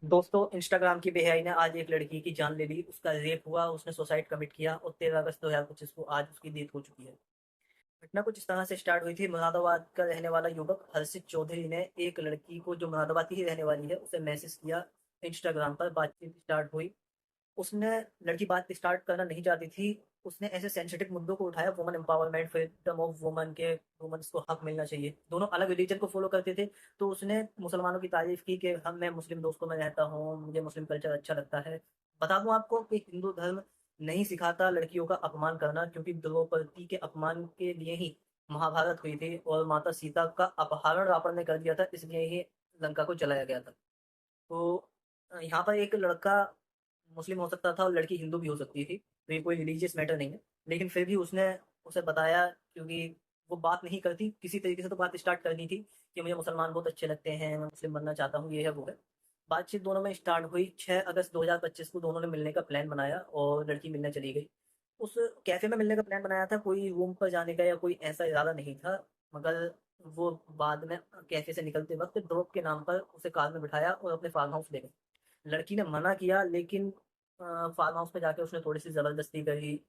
दोस्तों, इंस्टाग्राम की बेहयाई ने आज एक लड़की की जान ले ली। उसका रेप हुआ, उसने सुसाइड कमिट किया और 13 अगस्त 2025 को आज उसकी डेथ हो चुकी है। घटना कुछ इस तरह से स्टार्ट हुई थी। मुरादाबाद का रहने वाला युवक हर्षित चौधरी ने एक लड़की को, जो मुरादाबाद की ही रहने वाली है, उसे मैसेज किया। इंस्टाग्राम पर बातचीत स्टार्ट हुई। उसने लड़की बात स्टार्ट करना नहीं चाहती थी। उसने ऐसे सेंसिटिव मुद्दों को उठाया, woman empowerment, freedom of woman के, वुमेन्स को हक मिलना चाहिए। दोनों अलग रिलीजन को फॉलो करते थे। तो उसने मुसलमानों की तारीफ की कि हम मैं मुस्लिम दोस्तों में रहता हूँ, मुझे मुस्लिम कल्चर अच्छा लगता है। बता दूं आपको कि हिंदू धर्म नहीं सिखाता लड़कियों का अपमान करना, क्योंकि द्रौपदी के अपमान के लिए ही महाभारत हुई थी और माता सीता का अपहरण रावण ने कर दिया था, इसलिए ही लंका को जलाया गया था। तो यहाँ पर एक लड़का मुस्लिम हो सकता था और लड़की हिंदू भी हो सकती थी, तो ये कोई रिलीजियस मैटर नहीं है। लेकिन फिर भी उसने उसे बताया, क्योंकि वो बात नहीं करती, किसी तरीके से तो बात स्टार्ट करनी थी कि मुझे मुसलमान बहुत अच्छे लगते हैं, मैं मुस्लिम बनना चाहता हूँ, ये है वो है। बातचीत दोनों में स्टार्ट हुई। 6 अगस्त 2025 को दोनों ने मिलने का प्लान बनाया और लड़की मिलने चली गई। उस कैफे में मिलने का प्लान बनाया था, कोई रूम पर जाने का या कोई ऐसा इरादा नहीं था। मगर वो बाद में कैफे से निकलते वक्त ड्रॉप के नाम पर उसे कार में बिठाया और अपने फार्म हाउस ले गए। लड़की ने मना किया, लेकिन फार्म हाउस पे जाके उसने थोड़ी सी ज़बरदस्ती करी।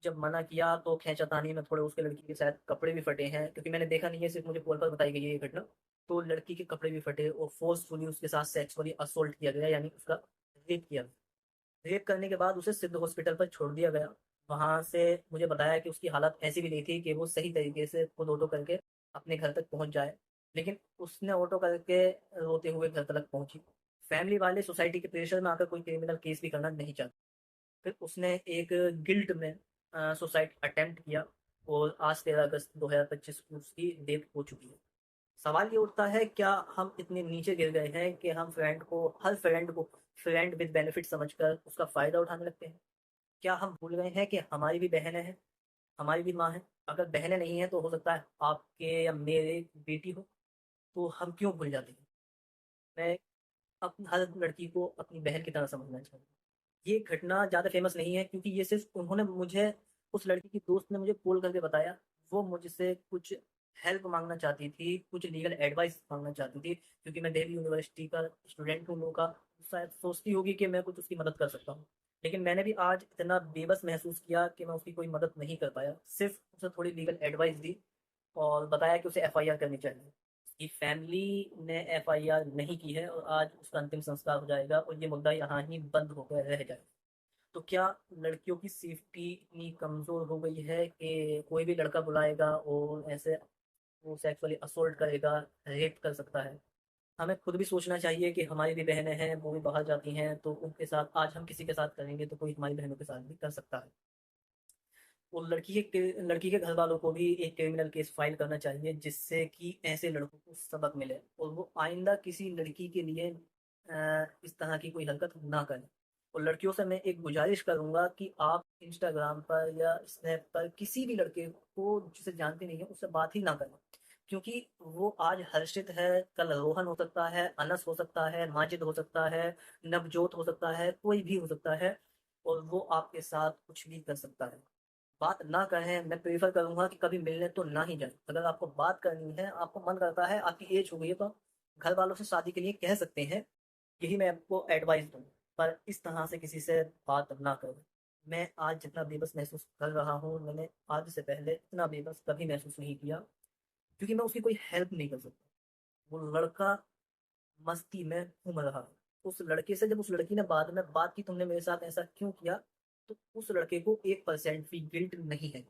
जब मना किया तो खींचातानी में थोड़े उसके लड़की के शायद कपड़े भी फटे हैं, क्योंकि मैंने देखा नहीं है, सिर्फ मुझे कॉल पर बताई गई है ये घटना। तो लड़की के कपड़े भी फटे और फोर्सफुली उसके साथ सेक्सुअली असोल्ट किया गया, यानी उसका रेप किया। रेप करने के बाद उसे सिद्ध हॉस्पिटल पर छोड़ दिया गया। वहां से मुझे बताया कि उसकी हालत ऐसी भी नहीं थी कि वो सही तरीके से खुद ऑटो करके अपने घर तक पहुंच जाए। लेकिन उसने ऑटो करके रोते हुए घर तक पहुंची। फैमिली वाले सोसाइटी के प्रेशर में आकर कोई क्रिमिनल केस भी करना नहीं चाहते। फिर उसने एक गिल्ट में सुसाइड अटेम्प्ट किया और आज 13 अगस्त 2025 को उसकी डेथ हो चुकी है। सवाल ये उठता है, क्या हम इतने नीचे गिर गए हैं कि हम हर फ्रेंड को फ्रेंड विद बेनिफिट समझकर उसका फायदा उठाने लगते हैं? क्या हम भूल गए हैं कि हमारी भी बहनें हैं, हमारी भी माँ है? अगर बहनें नहीं हैं तो हो सकता है आपके या मेरे बेटी हो। तो हम क्यों भूल जाते हैं? मैं अपनी हर लड़की को अपनी बहन की तरह समझना चाहिए। ये घटना ज़्यादा फेमस नहीं है, क्योंकि ये सिर्फ उन्होंने मुझे, उस लड़की की दोस्त ने मुझे कॉल करके बताया। वो मुझसे कुछ हेल्प मांगना चाहती थी, कुछ लीगल एडवाइस मांगना चाहती थी, क्योंकि मैं दिल्ली यूनिवर्सिटी का स्टूडेंट हूँ। लोगों का शायद सोचती होगी कि मैं कुछ उसकी मदद कर सकता हूँ। लेकिन मैंने भी आज इतना बेबस महसूस किया कि मैं उसकी कोई मदद नहीं कर पाया। सिर्फ उसे थोड़ी लीगल एडवाइस दी और बताया कि उसे एफआईआर करनी चाहिए। उसकी फैमिली ने एफआईआर नहीं की है और आज उसका अंतिम संस्कार हो जाएगा और ये मुद्दा यहाँ ही बंद होकर रह जाएगा। तो क्या लड़कियों की सेफ्टी इतनी कमज़ोर हो गई है कि कोई भी लड़का बुलाएगा और ऐसे वो सेक्सुअली असोल्ट करेगा, रेप कर सकता है? हमें खुद भी सोचना चाहिए कि हमारी भी बहनें हैं, वो भी बाहर जाती हैं, तो उनके साथ आज हम किसी के साथ करेंगे तो कोई हमारी बहनों के साथ भी कर सकता है। और लड़की के घर वालों को भी एक क्रिमिनल केस फाइल करना चाहिए, जिससे कि ऐसे लड़कों को सबक मिले और वो आइंदा किसी लड़की के लिए इस तरह की कोई हरकत ना करें। और लड़कियों से मैं एक गुजारिश करूंगा कि आप इंस्टाग्राम पर या स्नैप पर किसी भी लड़के को जिसे जानते नहीं है उससे बात ही ना करें। क्योंकि वो आज हर्षित है, कल रोहन हो सकता है, अनस हो सकता है, माजिद हो सकता है, नवजोत हो सकता है, कोई भी हो सकता है। और वो आपके साथ कुछ भी कर सकता है। बात ना करें, मैं प्रेफर करूंगा कि कभी मिलने तो ना ही जाए। अगर आपको बात करनी है, आपको मन करता है, आपकी एज हो गई है, तो आप घर वालों से शादी के लिए कह सकते हैं। यही मैं आपको एडवाइस दूँ। पर इस तरह से किसी से बात ना करें। मैं आज जितना बेबस महसूस कर रहा हूँ, मैंने आज से पहले इतना बेबस कभी महसूस नहीं किया, क्योंकि मैं उसकी कोई हेल्प नहीं कर सकता। वो लड़का मस्ती में घूम रहा है। उस लड़के से जब उस लड़की ने बाद में बात की, तुमने मेरे साथ ऐसा क्यों किया, तो उस लड़के को 1% भी गिल्ट नहीं है।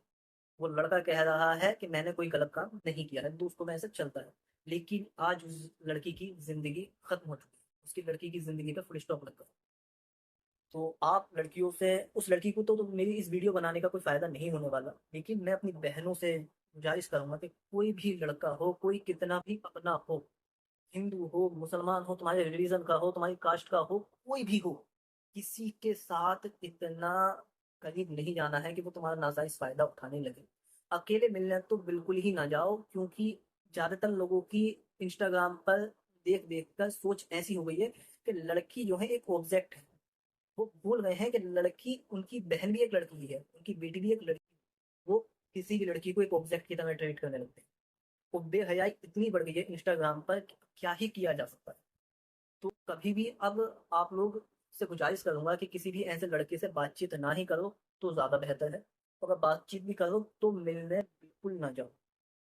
वो लड़का कह रहा है कि मैंने कोई गलत काम नहीं किया है, दोस्तों में ऐसा चलता है। लेकिन आज उस लड़की की जिंदगी खत्म हो चुकी है, उसकी लड़की की जिंदगी पे फुल स्टॉप लगा। तो आप लड़कियों से, उस लड़की को तो मेरी इस वीडियो बनाने का कोई फायदा नहीं होने वाला, लेकिन मैं अपनी बहनों से गुजारिश करूंगा कि कोई भी लड़का हो, कोई कितना भी अपना हो, हिंदू हो, मुसलमान हो, तुम्हारे रिलीजन का हो, तुम्हारी कास्ट का हो, कोई भी हो, किसी के साथ इतना करीब नहीं जाना है कि वो तुम्हारा नाजायज फायदा उठाने लगे। अकेले मिलने तो बिल्कुल ही ना जाओ, क्योंकि ज्यादातर लोगों की इंस्टाग्राम पर देख देख कर सोच ऐसी हो गई है कि लड़की जो है एक ऑब्जेक्ट है। वो भूल गए हैं कि लड़की, उनकी बहन भी एक लड़की ही है, उनकी बेटी भी एक लड़की। वो किसी भी लड़की को एक ऑब्जेक्ट की तरह ट्रीट करने लगते हैं। वो बेहयाई इतनी बढ़ गई है इंस्टाग्राम पर कि क्या ही किया जा सकता है। तो कभी भी अब आप लोग से गुजारिश करूंगा कि किसी भी ऐसे लड़के से बातचीत ना ही करो तो ज़्यादा बेहतर है। अगर बातचीत भी करो तो मिलने बिल्कुल ना जाओ।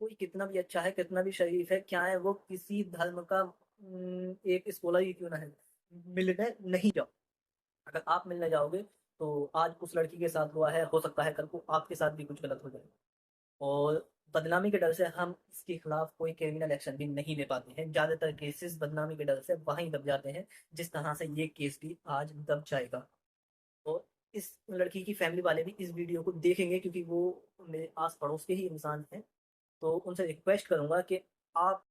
कोई कितना भी अच्छा है, कितना भी शरीफ है, क्या है वो, किसी धर्म का एक स्कॉलर ही क्यों ना है, मिलने नहीं जाओ। अगर आप मिलने जाओगे तो आज उस लड़की के साथ हुआ है, हो सकता है कल को आपके साथ भी कुछ गलत हो जाए। और बदनामी के डर से हम इसके खिलाफ कोई क्रिमिनल एक्शन भी नहीं ले पाते हैं। ज्यादातर केसेस बदनामी के डर से वहीं दब जाते हैं, जिस तरह से ये केस भी आज दब जाएगा। और इस लड़की की फैमिली वाले भी इस वीडियो को देखेंगे, क्योंकि वो मेरे आस पड़ोस के ही इंसान हैं। तो उनसे रिक्वेस्ट करूंगा कि आप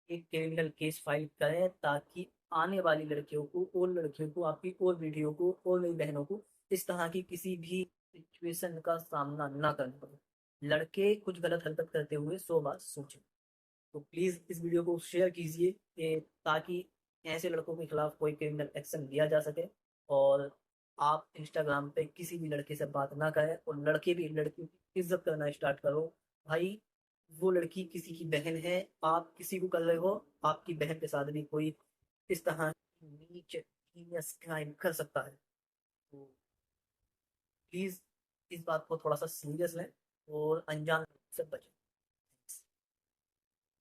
एक क्रिमिनल केस फाइल करें, ताकि आने वाली लड़कियों को, और लड़कियों को, आपकी और वीडियो को, और मेरी बहनों को इस तरह की किसी भी सिचुएशन का सामना ना करना पड़े। लड़के कुछ गलत हरकत करते हुए 100 बार सोचें। तो प्लीज इस वीडियो को शेयर कीजिए ताकि ऐसे लड़कों के खिलाफ कोई क्रिमिनल एक्शन लिया जा सके। और आप इंस्टाग्राम पे किसी भी लड़के से बात ना करें, और लड़के भी लड़कियों की इज्जत करना स्टार्ट करो। भाई, वो लड़की किसी की बहन है, आप किसी को कर रहे हो, आपकी बहन के साथ भी कोई इस तरह नीच heinous क्राइम कर सकता है। तो प्लीज इस बात को थोड़ा सा सीरियस लें और अनजान लोगों से बचें।